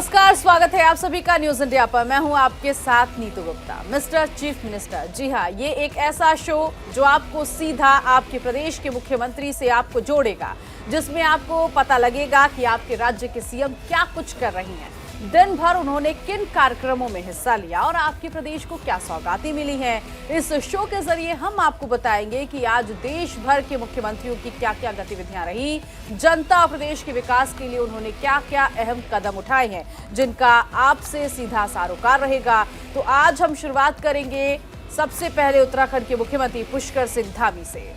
नमस्कार, स्वागत है आप सभी का न्यूज इंडिया पर। मैं हूं आपके साथ Neetu Gupta. Mister chief minister, जी हां, ये एक ऐसा शो जो आपको सीधा आपके प्रदेश के मुख्यमंत्री से आपको जोड़ेगा, जिसमें आपको पता लगेगा कि आपके राज्य के सीएम क्या कुछ कर रही हैं, दिन भर उन्होंने किन कार्यक्रमों में हिस्सा लिया और आपके प्रदेश को क्या सौगातें मिली हैं। इस शो के जरिए हम आपको बताएंगे कि आज देश भर के मुख्यमंत्रियों की क्या क्या गतिविधियां रही, जनता और प्रदेश के विकास के लिए उन्होंने क्या क्या अहम कदम उठाए हैं, जिनका आपसे सीधा सरोकार रहेगा। तो आज हम शुरुआत करेंगे सबसे पहले उत्तराखंड के मुख्यमंत्री पुष्कर सिंह धामी से।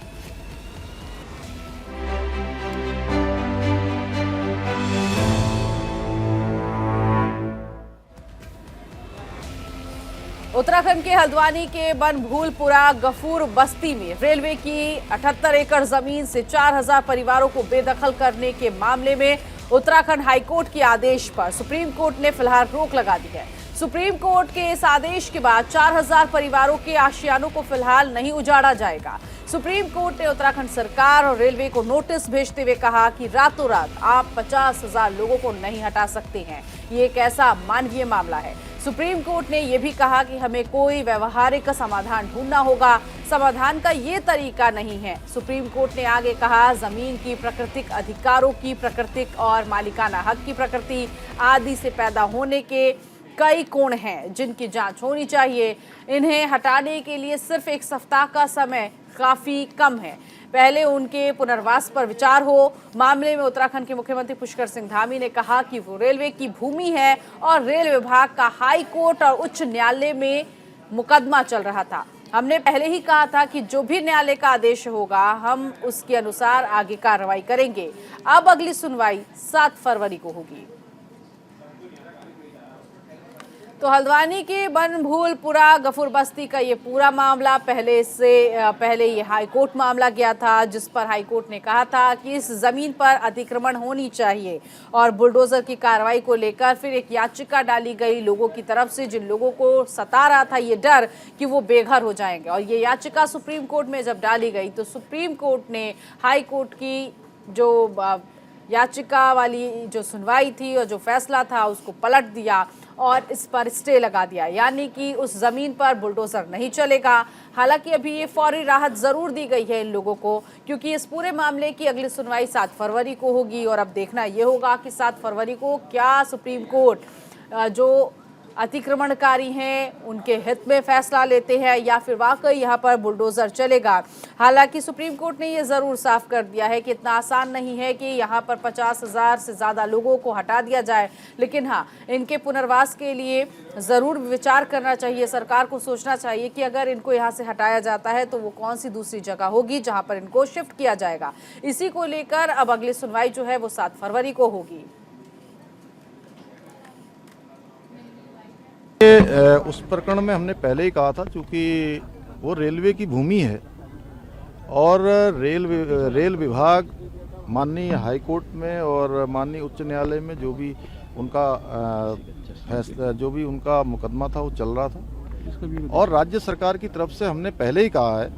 उत्तराखंड के हल्द्वानी के बनभूलपुरा गफूर बस्ती में रेलवे की 78 एकड़ जमीन से 4000 परिवारों को बेदखल करने के मामले में उत्तराखंड हाईकोर्ट के आदेश पर सुप्रीम कोर्ट ने फिलहाल रोक लगा दी है। सुप्रीम कोर्ट के इस आदेश के बाद 4000 परिवारों के आशियानों को फिलहाल नहीं उजाड़ा जाएगा। सुप्रीम कोर्ट ने उत्तराखंड सरकार और रेलवे को नोटिस भेजते हुए कहा कि रातों रात आप 50,000 लोगों को नहीं हटा सकते हैं। ये एक ऐसा मानवीय मामला है। सुप्रीम कोर्ट ने यह भी कहा कि हमें कोई व्यवहारिक समाधान ढूंढना होगा, समाधान का ये तरीका नहीं है। सुप्रीम कोर्ट ने आगे कहा, जमीन की प्राकृतिक अधिकारों की प्राकृतिक और मालिकाना हक की प्रकृति आदि से पैदा होने के कई कोण हैं जिनकी जांच होनी चाहिए। इन्हें हटाने के लिए सिर्फ एक सप्ताह का समय काफी कम है। पहले उनके पुनर्वास पर विचार हो। मामले में उत्तराखंड के मुख्यमंत्री पुष्कर सिंह धामी ने कहा कि वो रेलवे की भूमि है और रेल विभाग का हाई कोर्ट और उच्च न्यायालय में मुकदमा चल रहा था। हमने पहले ही कहा था कि जो भी न्यायालय का आदेश होगा हम उसके अनुसार आगे कार्रवाई करेंगे। अब अगली सुनवाई 7 फरवरी को होगी। तो हल्द्वानी के बनभूलपुरा गफूर बस्ती का ये पूरा मामला पहले ये हाईकोर्ट मामला गया था, जिस पर हाईकोर्ट ने कहा था कि इस जमीन पर अतिक्रमण होनी चाहिए और बुलडोजर की कार्रवाई को लेकर फिर एक याचिका डाली गई लोगों की तरफ से, जिन लोगों को सता रहा था ये डर कि वो बेघर हो जाएंगे। और ये याचिका सुप्रीम कोर्ट में जब डाली गई तो सुप्रीम कोर्ट ने हाई कोर्ट की जो याचिका वाली जो सुनवाई थी और जो फैसला था उसको पलट दिया और इस पर स्टे लगा दिया, यानी कि उस जमीन पर बुलडोजर नहीं चलेगा। हालांकि अभी ये फौरी राहत जरूर दी गई है इन लोगों को, क्योंकि इस पूरे मामले की अगली सुनवाई 7 फरवरी को होगी। और अब देखना ये होगा कि 7 फरवरी को क्या सुप्रीम कोर्ट जो अतिक्रमणकारी हैं उनके हित में फैसला लेते हैं या फिर वाकई यहाँ पर बुलडोजर चलेगा। हालांकि सुप्रीम कोर्ट ने ये जरूर साफ कर दिया है कि इतना आसान नहीं है कि यहाँ पर 50,000 से ज़्यादा लोगों को हटा दिया जाए, लेकिन हाँ, इनके पुनर्वास के लिए ज़रूर विचार करना चाहिए। सरकार को सोचना चाहिए कि अगर इनको यहाँ से हटाया जाता है तो वो कौन सी दूसरी जगह होगी जहाँ पर इनको शिफ्ट किया जाएगा। इसी को लेकर अब अगली सुनवाई जो है वो 7 फरवरी को होगी। उस प्रकरण में हमने पहले ही कहा था, क्योंकि वो रेलवे की भूमि है और रेल विभाग माननीय हाई कोर्ट में और माननीय उच्च न्यायालय में जो भी उनका फैसला, जो भी उनका मुकदमा था वो चल रहा था। और राज्य सरकार की तरफ से हमने पहले ही कहा है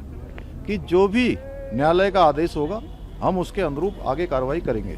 कि जो भी न्यायालय का आदेश होगा हम उसके अनुरूप आगे कार्रवाई करेंगे।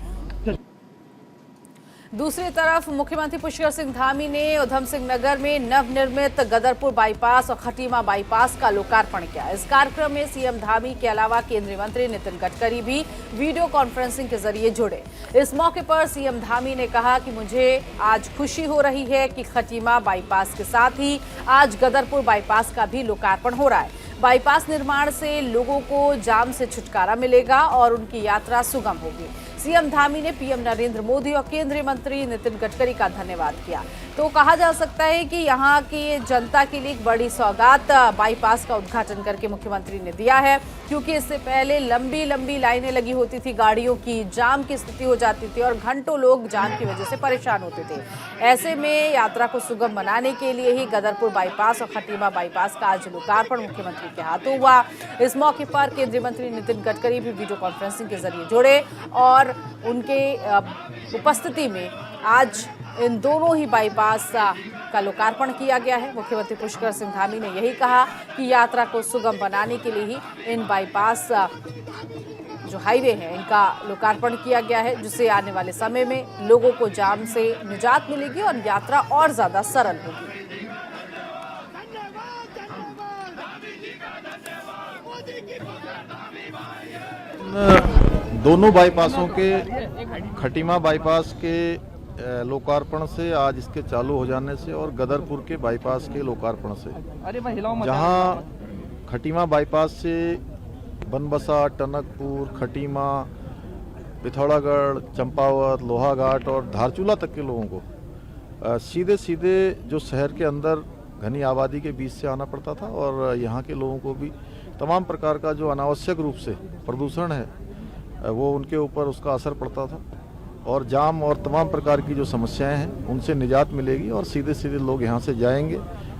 दूसरी तरफ मुख्यमंत्री पुष्कर सिंह धामी ने उधम सिंह नगर में नवनिर्मित गदरपुर बाईपास और खटीमा बाईपास का लोकार्पण किया। इस कार्यक्रम में सीएम धामी के अलावा केंद्रीय मंत्री नितिन गडकरी भी वीडियो कॉन्फ्रेंसिंग के जरिए जुड़े। इस मौके पर सीएम धामी ने कहा कि मुझे आज खुशी हो रही है कि खटीमा बाईपास के साथ ही आज गदरपुर बाईपास का भी लोकार्पण हो रहा है। बाईपास निर्माण से लोगों को जाम से छुटकारा मिलेगा और उनकी यात्रा सुगम होगी। सीएम धामी ने पीएम नरेंद्र मोदी और केंद्रीय मंत्री नितिन गडकरी का धन्यवाद किया। तो कहा जा सकता है कि यहाँ की जनता के लिए एक बड़ी सौगात बाईपास का उद्घाटन करके मुख्यमंत्री ने दिया है, क्योंकि इससे पहले लंबी लंबी लाइनें लगी होती थी गाड़ियों की, जाम की स्थिति हो जाती थी और घंटों लोग जाम की वजह से परेशान होते थे। ऐसे में यात्रा को सुगम बनाने के लिए ही गदरपुर बाईपास और खटीमा बाईपास का आज लोकार्पण मुख्यमंत्री के हाथों हुआ। इस मौके पर केंद्रीय मंत्री नितिन गडकरी भी वीडियो कॉन्फ्रेंसिंग के जरिए जुड़े और उनके उपस्थिति में आज इन दोनों ही बाईपास का लोकार्पण किया गया है। मुख्यमंत्री पुष्कर सिंह धामी ने यही कहा कि यात्रा को सुगम बनाने के लिए ही इन बाईपास जो हाईवे है इनका लोकार्पण किया गया है, जिससे आने वाले समय में लोगों को जाम से निजात मिलेगी और यात्रा और ज्यादा सरल होगी। दोनों बाईपासों के खटीमा बाईपास के लोकार्पण से, आज इसके चालू हो जाने से, और गदरपुर के बाईपास के लोकार्पण से, जहां खटीमा बाईपास से बनबसा, टनकपुर, खटीमा, पिथौरागढ़, चंपावत, लोहाघाट और धारचूला तक के लोगों को सीधे सीधे जो शहर के अंदर घनी आबादी के बीच से आना पड़ता था, और यहाँ के लोगों को भी तमाम प्रकार का जो अनावश्यक रूप से प्रदूषण है वो उनके ऊपर उसका असर पड़ता था, और जाम और तमाम प्रकार की जो समस्याएं हैं उनसे निजात मिलेगी और सीधे सीधे लोग यहाँ से जाएंगे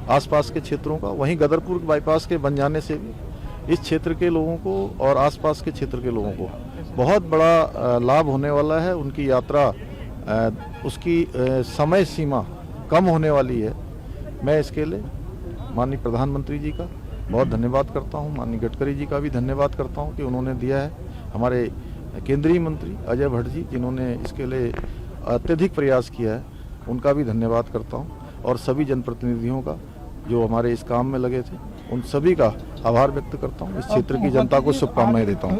आसपास के क्षेत्रों का। वहीं गदरपुर बाईपास के बन जाने से भी इस क्षेत्र के लोगों को और आसपास के क्षेत्र के लोगों को बहुत बड़ा लाभ होने वाला है। उनकी यात्रा उसकी समय सीमा कम होने वाली है। मैं इसके लिए माननीय प्रधानमंत्री जी का बहुत धन्यवाद करता हूं, माननीय गडकरी जी का भी धन्यवाद करता हूं कि उन्होंने दिया है। हमारे केंद्रीय मंत्री अजय भट्ट जी जिन्होंने इसके लिए अत्यधिक प्रयास किया है, उनका भी धन्यवाद करता हूं, और सभी जनप्रतिनिधियों का जो हमारे इस काम में लगे थे उन सभी का आभार व्यक्त करता हूं। इस क्षेत्र की जनता को शुभकामनाएं देता हूं।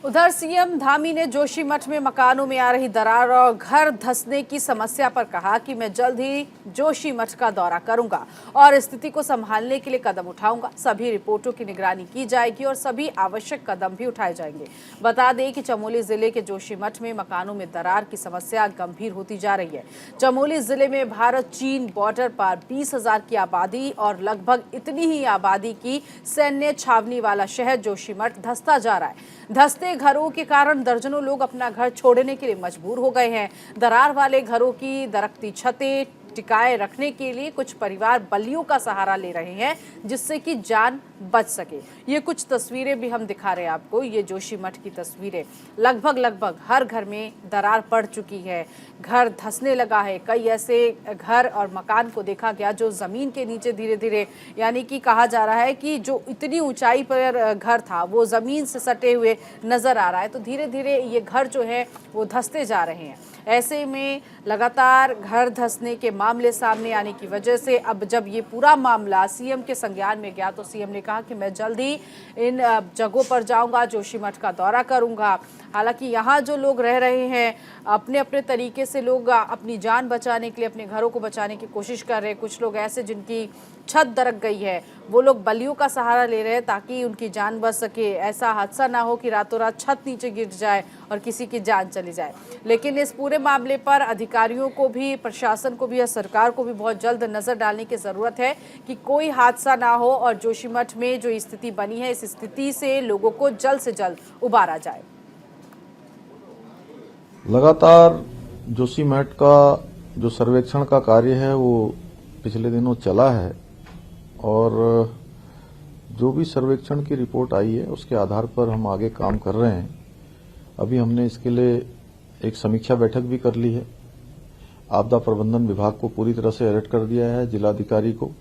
उधर सीएम धामी ने जोशीमठ में मकानों में आ रही दरार और घर धंसने की समस्या पर कहा कि मैं जल्द ही जोशीमठ का दौरा करूंगा और स्थिति को संभालने के लिए कदम उठाऊंगा। सभी रिपोर्टों की निगरानी की जाएगी और सभी आवश्यक कदम भी उठाए जाएंगे। बता दें कि चमोली जिले के जोशीमठ में मकानों में दरार की समस्या गंभीर होती जा रही है। चमोली जिले में भारत चीन बॉर्डर पर 20,000 की आबादी और लगभग इतनी ही आबादी की सैन्य छावनी वाला शहर जोशीमठ धंसता जा रहा है। धंसते घरों के कारण दर्जनों लोग अपना घर छोड़ने के लिए मजबूर हो गए हैं। दरार वाले घरों की दरकती छतें टिकाए रखने के लिए कुछ परिवार बल्लियों का सहारा ले रहे हैं, जिससे कि जान बच सके। ये कुछ तस्वीरें भी हम दिखा रहे हैं आपको। ये जोशीमठ की तस्वीरें। लगभग हर घर में दरार पड़ चुकी है, घर धंसने लगा है। कई ऐसे घर और मकान को देखा गया जो जमीन के नीचे धीरे धीरे, यानी कि कहा जा रहा है कि जो इतनी ऊंचाई पर घर था वो जमीन से सटे हुए नजर आ रहा है। तो धीरे धीरे ये घर जो है वो धंसते जा रहे हैं। ऐसे में लगातार घर धंसने के मामले सामने आने की वजह से अब जब ये पूरा मामला सीएम के संज्ञान में गया तो सीएम ने कहा कि मैं जल्द ही इन जगहों पर जाऊंगा, जोशीमठ का दौरा करूंगा। हालांकि यहाँ जो लोग रह रहे हैं अपने अपने तरीके से लोग अपनी जान बचाने के लिए, अपने घरों को बचाने की कोशिश कर रहे हैं। कुछ लोग ऐसे जिनकी छत दरक गई है, वो लोग बल्लियों का सहारा ले रहे हैं ताकि उनकी जान बच सके। ऐसा हादसा ना हो कि रातों रात छत नीचे गिर जाए और किसी की जान चली जाए। लेकिन इस पूरे मामले पर अधिकारियों को भी, प्रशासन को भी या सरकार को भी बहुत जल्द नजर डालने की जरूरत है कि कोई हादसा ना हो और जोशीमठ में जो स्थिति बनी है इस स्थिति से लोगों को जल्द से जल्द उबारा जाए। लगातार जोशीमठ का जो सर्वेक्षण का कार्य है वो पिछले दिनों चला है, और जो भी सर्वेक्षण की रिपोर्ट आई है उसके आधार पर हम आगे काम कर रहे हैं। अभी हमने इसके लिए एक समीक्षा बैठक भी कर ली है। आपदा प्रबंधन विभाग को पूरी तरह से अलर्ट कर दिया है, जिलाधिकारी को।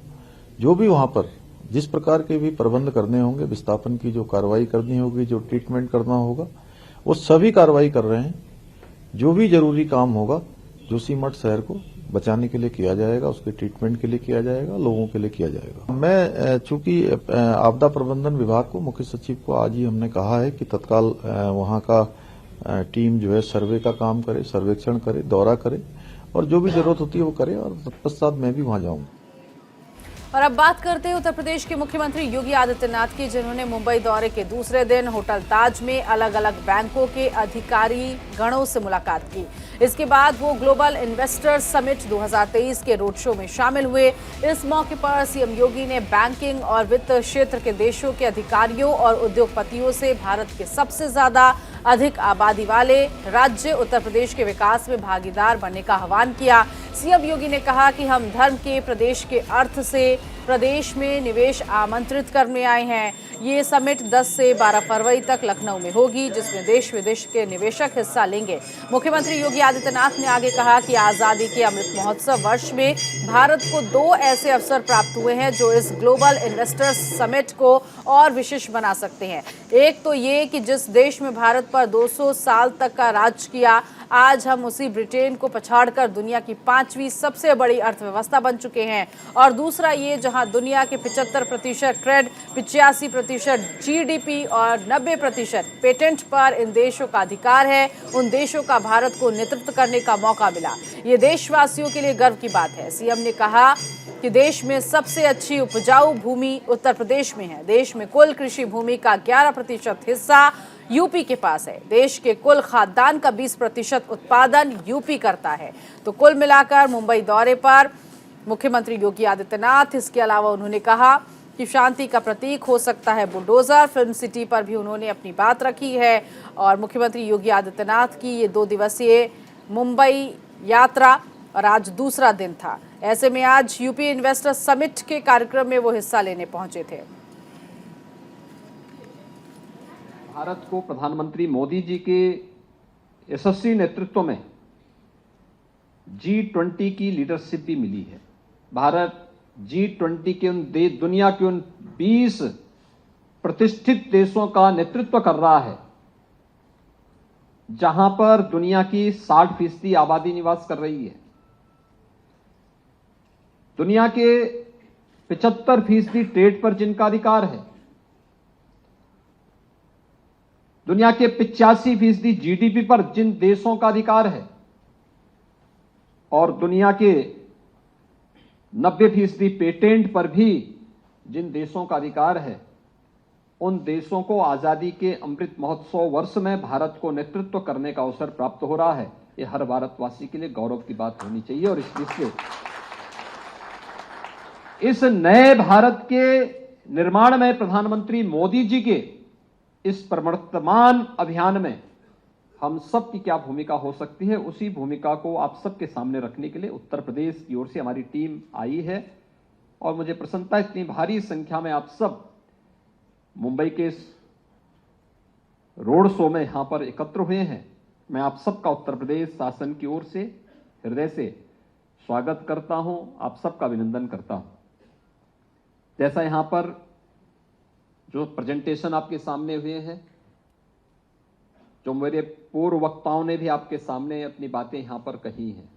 जो भी वहां पर जिस प्रकार के भी प्रबंध करने होंगे, विस्थापन की जो कार्रवाई करनी होगी, जो ट्रीटमेंट करना होगा, वो सभी कार्रवाई कर रहे हैं। जो भी जरूरी काम होगा जोशीमठ शहर को बचाने के लिए किया जाएगा, उसके ट्रीटमेंट के लिए किया जाएगा, लोगों के लिए किया जाएगा। मैं चूंकि आपदा प्रबंधन विभाग को, मुख्य सचिव को आज ही हमने कहा है कि तत्काल वहां का टीम जो है सर्वे का काम करे, सर्वेक्षण करे, दौरा करे, और जो भी जरूरत होती है वो करे, और तत्पश्चात मैं भी वहां जाऊंगा। और अब बात करते हैं उत्तर प्रदेश के मुख्यमंत्री योगी आदित्यनाथ की, जिन्होंने मुंबई दौरे के दूसरे दिन होटल ताज में अलग अलग बैंकों के अधिकारी गणों से मुलाकात की। इसके बाद वो ग्लोबल इन्वेस्टर्स समिट 2023 के रोड शो में शामिल हुए। इस मौके पर सीएम योगी ने बैंकिंग और वित्त क्षेत्र के देशों के अधिकारियों और उद्योगपतियों से भारत के सबसे ज्यादा अधिक आबादी वाले राज्य उत्तर प्रदेश के विकास में भागीदार बनने का आह्वान किया। सीएम योगी ने कहा कि हम धर्म के प्रदेश के अर्थ से प्रदेश में निवेश आमंत्रित करने आए हैं। ये समिट 10 से 12 फरवरी तक लखनऊ में होगी, जिसमें देश विदेश के निवेशक हिस्सा लेंगे। मुख्यमंत्री योगी आदित्यनाथ ने आगे कहा कि आजादी के अमृत महोत्सव वर्ष में भारत को 2 ऐसे अवसर प्राप्त हुए हैं जो इस ग्लोबल इन्वेस्टर्स समिट को और विशेष बना सकते हैं। एक तो ये कि जिस देश में भारत पर 200 साल तक का राज किया, आज हम उसी ब्रिटेन को पछाड़कर दुनिया की 5वीं सबसे बड़ी अर्थव्यवस्था बन चुके हैं। और दूसरा ये, जहां दुनिया के 75% ट्रेड, 85% जीडीपी और 90% पेटेंट पर इन देशों का अधिकार है, उन देशों का भारत को नेतृत्व करने का मौका मिला। ये देशवासियों के लिए गर्व की बात है। सीएम ने कहा कि देश में सबसे अच्छी उपजाऊ भूमि उत्तर प्रदेश में है। देश में कुल कृषि भूमि का 11% हिस्सा यूपी के पास है। देश के कुल खाद्यान्न का 20% उत्पादन यूपी करता है। तो कुल मिलाकर मुंबई दौरे पर मुख्यमंत्री योगी आदित्यनाथ, इसके अलावा उन्होंने कहा कि शांति का प्रतीक हो सकता है बुलडोजर। फिल्म सिटी पर भी उन्होंने अपनी बात रखी है। और मुख्यमंत्री योगी आदित्यनाथ की ये 2 दिवसीय मुंबई यात्रा और आज दूसरा दिन था। ऐसे में आज यूपी इन्वेस्टर समिट के कार्यक्रम में वो हिस्सा लेने पहुंचे थे। भारत को प्रधानमंत्री मोदी जी के यशस्वी नेतृत्व में G20 की लीडरशिप भी मिली है। भारत G20 के दुनिया के उन 20 प्रतिष्ठित देशों का नेतृत्व कर रहा है जहां पर दुनिया की 60% आबादी निवास कर रही है। दुनिया के 75% ट्रेड पर जिनका अधिकार है, दुनिया के 85% जीडीपी पर जिन देशों का अधिकार है और दुनिया के 90% पेटेंट पर भी जिन देशों का अधिकार है, उन देशों को आजादी के अमृत महोत्सव वर्ष में भारत को नेतृत्व करने का अवसर प्राप्त हो रहा है। ये हर भारतवासी के लिए गौरव की बात होनी चाहिए। और इसलिए इस नए भारत के निर्माण में प्रधानमंत्री मोदी जी के इस प्रवर्तमान अभियान में हम सब की क्या भूमिका हो सकती है, उसी भूमिका को आप सबके सामने रखने के लिए उत्तर प्रदेश की ओर से हमारी टीम आई है। और मुझे प्रसन्नता, इतनी भारी संख्या में आप सब मुंबई के इस रोड शो में यहां पर एकत्र हुए हैं। मैं आप सबका उत्तर प्रदेश शासन की ओर से हृदय से स्वागत करता हूं, आप सबका अभिनंदन करता हूं। जैसा यहां पर जो प्रेजेंटेशन आपके सामने हुए हैं, जो मेरे पूर्व वक्ताओं ने भी आपके सामने अपनी बातें यहां पर कही हैं,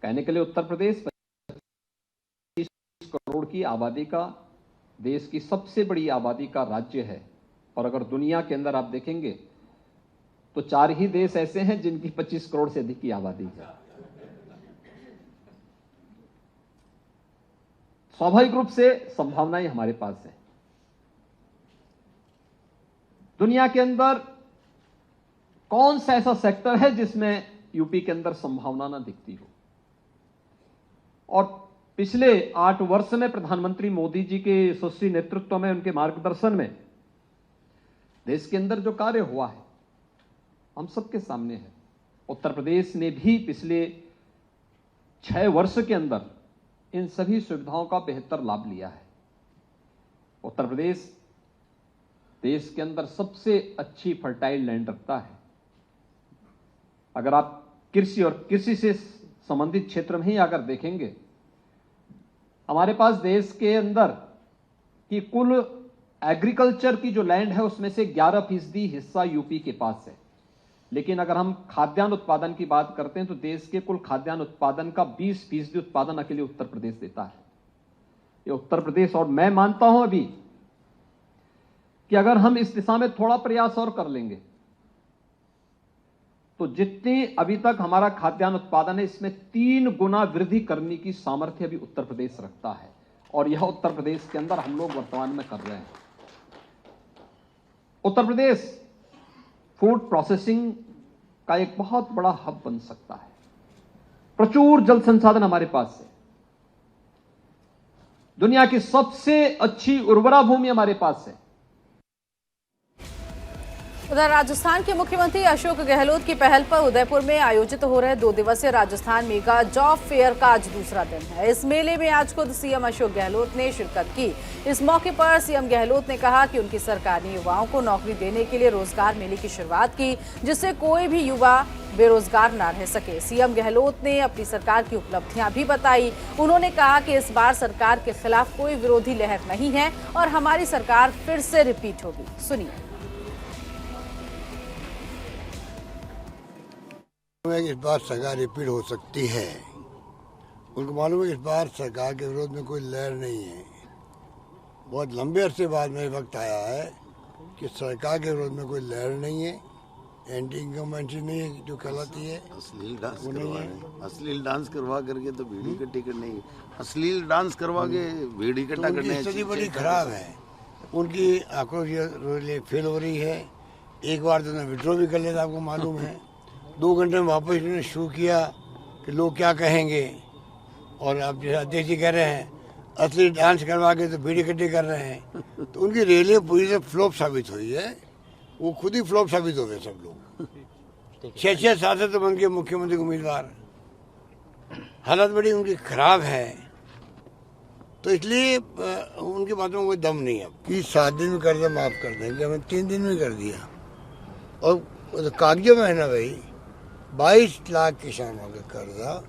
कहने के लिए उत्तर प्रदेश 25 करोड़ की आबादी का, देश की सबसे बड़ी आबादी का राज्य है। और अगर दुनिया के अंदर आप देखेंगे तो 4 ही देश ऐसे हैं जिनकी 25 करोड़ से अधिक की आबादी है। स्वाभाविक रूप से संभावनाएं हमारे पास हैं। दुनिया के अंदर कौन सा ऐसा सेक्टर है जिसमें यूपी के अंदर संभावना ना दिखती हो। और पिछले 8 वर्ष में प्रधानमंत्री मोदी जी के यशस्वी नेतृत्व में, उनके मार्गदर्शन में देश के अंदर जो कार्य हुआ है हम सबके सामने है। उत्तर प्रदेश ने भी पिछले 6 वर्ष के अंदर इन सभी सुविधाओं का बेहतर लाभ लिया है। उत्तर प्रदेश देश के अंदर सबसे अच्छी फर्टाइल लैंड रखता है। अगर आप कृषि और कृषि से संबंधित क्षेत्र में ही अगर देखेंगे, हमारे पास देश के अंदर की कुल एग्रीकल्चर की जो लैंड है उसमें से 11% हिस्सा यूपी के पास है। लेकिन अगर हम खाद्यान्न उत्पादन की बात करते हैं तो देश के कुल खाद्यान्न उत्पादन का 20% उत्पादन अकेले उत्तर प्रदेश देता है। ये उत्तर प्रदेश, और मैं मानता हूं अभी कि अगर हम इस दिशा में थोड़ा प्रयास और कर लेंगे तो जितनी अभी तक हमारा खाद्यान्न उत्पादन है, इसमें 3 गुना वृद्धि करने की सामर्थ्य अभी उत्तर प्रदेश रखता है। और यह उत्तर प्रदेश के अंदर हम लोग वर्तमान में कर रहे हैं। उत्तर प्रदेश फूड प्रोसेसिंग का एक बहुत बड़ा हब बन सकता है। प्रचुर जल संसाधन हमारे पास है। दुनिया की सबसे अच्छी उर्वरा भूमि हमारे पास है। उधर राजस्थान के मुख्यमंत्री अशोक गहलोत की पहल पर उदयपुर में आयोजित हो रहे 2 दिवसीय राजस्थान मेगा जॉब फेयर का आज दूसरा दिन है। इस मेले में आज खुद सीएम अशोक गहलोत ने शिरकत की। इस मौके पर सीएम गहलोत ने कहा कि उनकी सरकार ने युवाओं को नौकरी देने के लिए रोजगार मेले की शुरुआत की, जिससे कोई भी युवा बेरोजगार न रह सके। सीएम गहलोत ने अपनी सरकार की उपलब्धियां भी बताई। उन्होंने कहा कि इस बार सरकार के खिलाफ कोई विरोधी लहर नहीं है और हमारी सरकार फिर से रिपीट होगी। सुनिए। इस बार सरकार रिपीट हो सकती है। उनको मालूम है कि इस बार सरकार के विरोध में कोई लहर नहीं है। बहुत लंबे अरसे बाद में वक्त आया है कि सरकार के विरोध में कोई लहर नहीं है, एंटी इनकम्बेंसी नहीं है जो कहलाती है। अश्लील डांस करवा करके तो भीड़ इकट्ठी करनी, अश्लील डांस करवा के भीड़ इकट्ठा करने स्थिति बड़ी खराब है। उनकी आक्रोश फेल हो रही है। एक बार तो उन्होंने विड्रॉ भी कर लिया था, आपको मालूम है। 2 घंटे में वापस इन्होंने शुरू किया कि लोग क्या कहेंगे, और आप जैसे अध्यक्ष जी कह रहे हैं असली डांस करवा के तो भीड़ इकट्ठी कर रहे हैं, तो उनकी रैली पूरी तरह फ्लॉप साबित हुई है। वो खुद ही फ्लॉप साबित हो गए सब लोग। 6-6 साल से तो बन के मुख्यमंत्री उम्मीदवार, हालत बड़ी उनकी खराब है। तो इसलिए उनकी बातों में कोई दम नहीं है कि 7 दिन में कर्जा माफ कर देंगे, हमें 3 दिन में कर दिया। और तो कागजों में है ना भाई, 22 लाख किसानों के कर्जा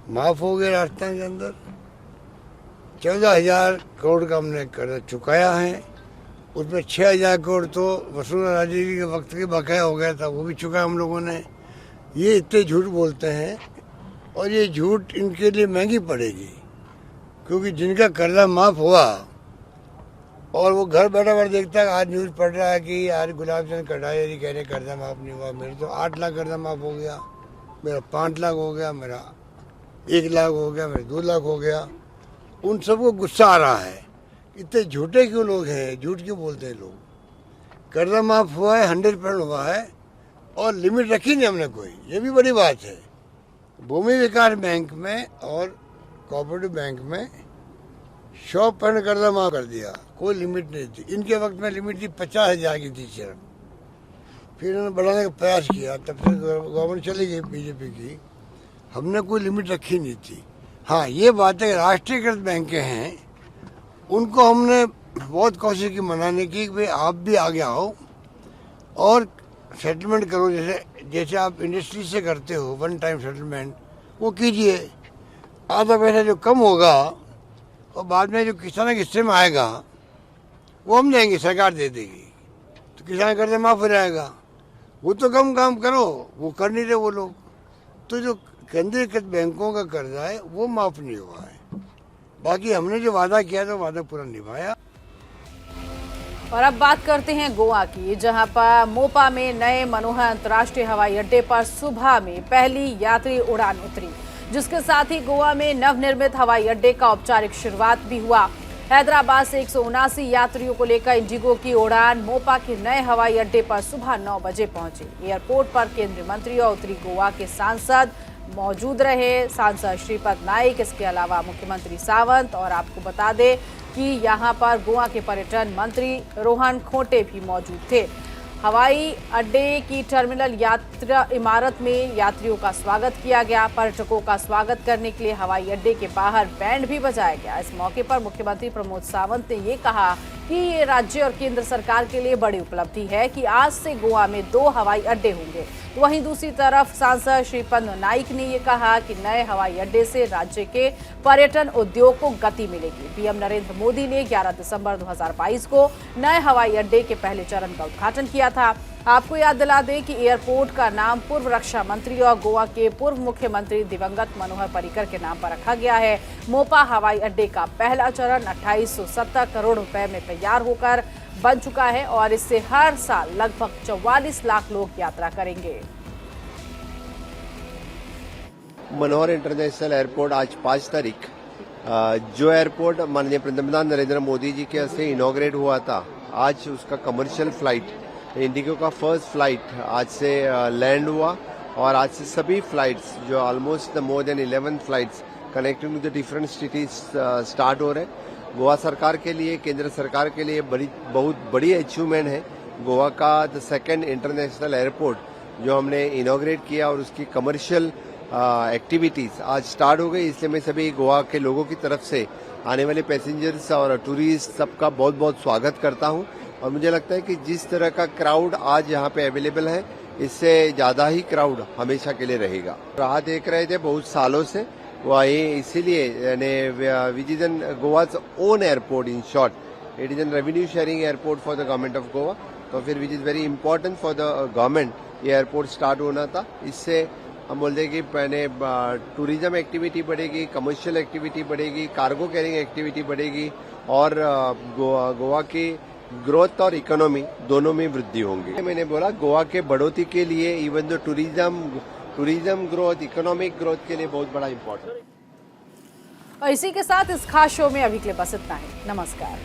माफ हो गए राजस्थान के अंदर। 14,000 करोड़ का हमने कर्जा चुकाया है। उसमें 6,000 करोड़ तो वसुंधरा राजे जी के वक्त के बकाया हो गया था, वो भी चुका हम लोगों ने। ये इतने झूठ बोलते हैं और ये झूठ इनके लिए महंगी पड़ेगी, क्योंकि जिनका कर्जा माफ हुआ और वो घर बैठा बैठा देखता है, आज न्यूज़ पढ़ रहा है कि यार गुलाब चंद कटारिया कह रहे कर्जा माफ नहीं हुआ। मेरे तो 8 लाख कर्जा माफ हो गया, मेरा 5 लाख हो गया, मेरा 1 लाख हो गया, मेरा 2 लाख हो गया। उन सबको गुस्सा आ रहा है, इतने झूठे क्यों लोग हैं, झूठ क्यों बोलते हैं लोग। कर्जा माफ हुआ है, 100% हुआ है, और लिमिट रखी नहीं हमने कोई, ये भी बड़ी बात है। भूमि विकास बैंक में और कोऑपरेटिव बैंक में 100% कर्जा माफ कर दिया, कोई लिमिट नहीं थी। इनके वक्त में लिमिट थी 50,000 की थी सिर्फ। फिर इन्होंने बढ़ाने का प्रयास किया, तब से गवर्नमेंट चली गई बीजेपी की। हमने कोई लिमिट रखी नहीं थी। हाँ, ये बात है, राष्ट्रीयकृत बैंकें हैं, उनको हमने बहुत कोशिश की मनाने की, भाई आप भी आगे आओ और सेटलमेंट करो। जैसे आप इंडस्ट्री से करते हो वन टाइम सेटलमेंट, वो कीजिए। आधा पैसा जो कम होगा और बाद में जो किसानों के हिस्से में आएगा वो हम देंगे, सरकार दे देगी, तो किसान कर्जा माफ हो जाएगा। वो तो कम काम करो, वो कर नहीं रहे वो लोग। तो जो केंद्रीकृत बैंकों का कर्जा है वो माफ नहीं हुआ है। बाकी हमने जो वादा किया था वादा पूरा निभाया। और अब बात करते हैं गोवा की, जहां पर मोपा में नए मनोहर अंतर्राष्ट्रीय हवाई अड्डे पर सुबह में पहली यात्री उड़ान उतरी, जिसके साथ ही गोवा में नवनिर्मित हवाई अड्डे का औपचारिक शुरुआत भी हुआ। हैदराबाद से 179 यात्रियों को लेकर इंडिगो की उड़ान मोपा के नए हवाई अड्डे पर सुबह 9 बजे पहुंची। एयरपोर्ट पर केंद्रीय मंत्री और उत्तरी गोवा के सांसद मौजूद रहे, सांसद श्रीपद नाइक, इसके अलावा मुख्यमंत्री सावंत। और आपको बता दें कि यहां पर गोवा के पर्यटन मंत्री रोहन खोटे भी मौजूद थे। हवाई अड्डे की टर्मिनल यात्रा इमारत में यात्रियों का स्वागत किया गया। पर्यटकों का स्वागत करने के लिए हवाई अड्डे के बाहर बैंड भी बजाया गया। इस मौके पर मुख्यमंत्री प्रमोद सावंत ने ये कहा कि ये राज्य और केंद्र सरकार के लिए बड़ी उपलब्धि है कि आज से गोवा में 2 हवाई अड्डे होंगे। तो वहीं दूसरी तरफ सांसद श्रीपद नाइक ने ये कहा कि नए हवाई अड्डे से राज्य के पर्यटन उद्योग को गति मिलेगी। पीएम नरेंद्र मोदी ने 11 दिसंबर 2022 को नए हवाई अड्डे के पहले चरण का उद्घाटन किया था। आपको याद दिला दें कि एयरपोर्ट का नाम पूर्व रक्षा मंत्री और गोवा के पूर्व मुख्यमंत्री दिवंगत मनोहर पर्रिकर के नाम पर रखा गया है। मोपा हवाई अड्डे का पहला चरण 2870 करोड़ रुपए में तैयार होकर बन चुका है और इससे हर साल लगभग 44 लाख लोग यात्रा करेंगे। मनोहर इंटरनेशनल एयरपोर्ट आज 5 तारीख, जो एयरपोर्ट माननीय प्रधानमंत्री नरेंद्र मोदी जी के से इनॉग्रेट हुआ था, आज उसका कमर्शियल फ्लाइट, इंडिगो का फर्स्ट फ्लाइट आज से लैंड हुआ। और आज से सभी फ्लाइट्स जो almost more than 11 flights connecting to the different cities start हो रहे हैं। गोवा सरकार के लिए, केंद्र सरकार के लिए बहुत बड़ी अचीवमेंट है गोवा का द सेकंड इंटरनेशनल एयरपोर्ट जो हमने इनॉग्रेट किया और उसकी कमर्शियल एक्टिविटीज आज स्टार्ट हो गई, इसलिए मैं सभी गोवा के लोगों की तरफ से आने वाले पैसेंजर्स और टूरिस्ट सबका बहुत बहुत स्वागत करता हूं। और मुझे लगता है कि जिस तरह का क्राउड आज यहाँ पे अवेलेबल है, इससे ज्यादा ही क्राउड हमेशा के लिए रहेगा। राह देख रहे थे बहुत सालों से, वही इसीलिए which is an Goa's own airport, in short it is an revenue sharing airport for the government of Goa. तो फिर which is very important for the government ये एयरपोर्ट स्टार्ट होना था। इससे हम बोलते हैं कि पहले टूरिज्म एक्टिविटी बढ़ेगी, कमर्शियल एक्टिविटी बढ़ेगी, कार्गो कैरिंग एक्टिविटी बढ़ेगी और गोवा की ग्रोथ और इकोनॉमी दोनों में वृद्धि होंगी। मैंने बोला गोवा के बढ़ोतरी के लिए even though tourism growth, economic growth के लिए बहुत बड़ा इम्पोर्टेंट। और इसी के साथ इस खास शो में अभी के लिए बस इतना ही। नमस्कार।